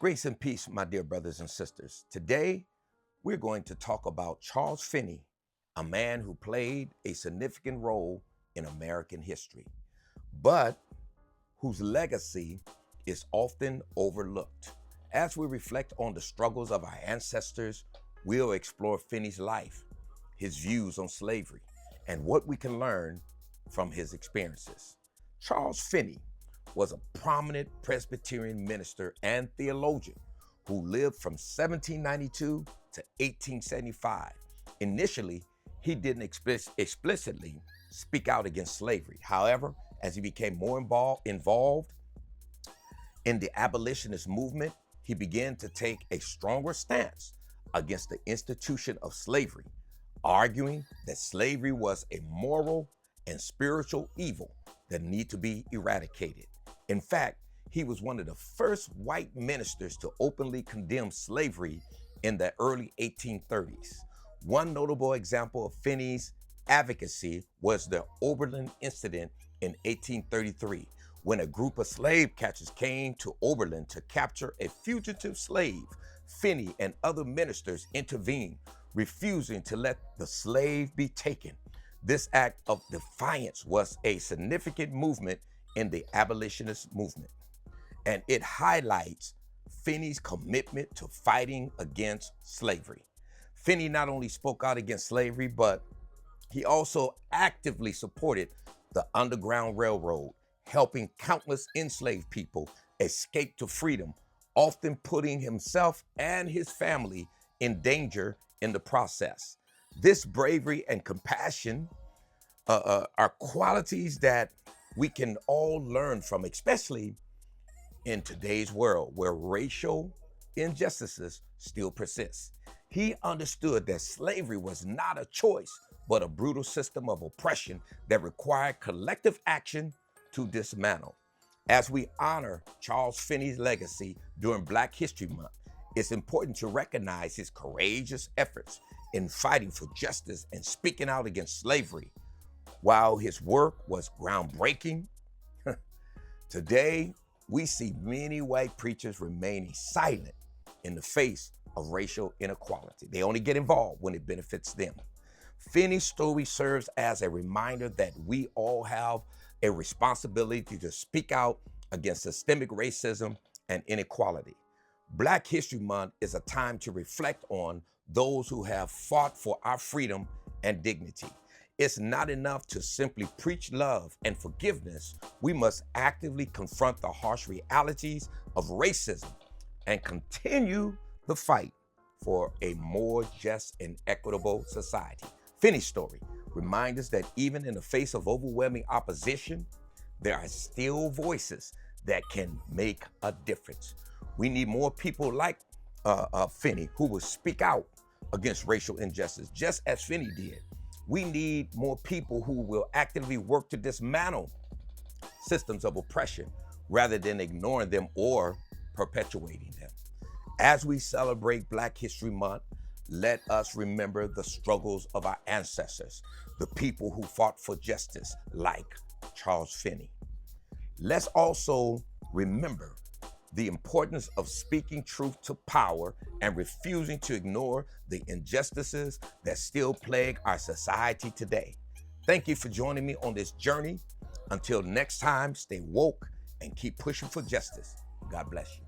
Grace and peace, my dear brothers and sisters. Today, we're going to talk about Charles Finney, a man who played a significant role in American history, but whose legacy is often overlooked. As we reflect on the struggles of our ancestors, we'll explore Finney's life, his views on slavery, and what we can learn from his experiences. Charles Finney was a prominent Presbyterian minister and theologian who lived from 1792 to 1875. Initially, he didn't explicitly speak out against slavery. However, as he became more involved in the abolitionist movement, he began to take a stronger stance against the institution of slavery, arguing that slavery was a moral and spiritual evil that need to be eradicated. In fact, he was one of the first white ministers to openly condemn slavery in the early 1830s. One notable example of Finney's advocacy was the Oberlin incident in 1833, when a group of slave catchers came to Oberlin to capture a fugitive slave. Finney and other ministers intervened, refusing to let the slave be taken. This act of defiance was a significant movement in the abolitionist movement, and it highlights Finney's commitment to fighting against slavery. Finney not only spoke out against slavery, but he also actively supported the Underground Railroad, helping countless enslaved people escape to freedom, often putting himself and his family in danger in the process. This bravery and compassion are qualities that we can all learn from, especially in today's world where racial injustices still persist. He understood that slavery was not a choice, but a brutal system of oppression that required collective action to dismantle. As we honor Charles Finney's legacy during Black History Month, it's important to recognize his courageous efforts in fighting for justice and speaking out against slavery. While his work was groundbreaking, today we see many white preachers remaining silent in the face of racial inequality. They only get involved when it benefits them. Finney's story serves as a reminder that we all have a responsibility to speak out against systemic racism and inequality. Black History Month is a time to reflect on those who have fought for our freedom and dignity. It's not enough to simply preach love and forgiveness. We must actively confront the harsh realities of racism and continue the fight for a more just and equitable society. Finney's story reminds us that even in the face of overwhelming opposition, there are still voices that can make a difference. We need more people like Finney who will speak out against racial injustice, just as Finney did. We need more people who will actively work to dismantle systems of oppression rather than ignoring them or perpetuating them. As we celebrate Black History Month, let us remember the struggles of our ancestors, the people who fought for justice, like Charles Finney. Let's also remember the importance of speaking truth to power and refusing to ignore the injustices that still plague our society today. Thank you for joining me on this journey. Until next time, stay woke and keep pushing for justice. God bless you.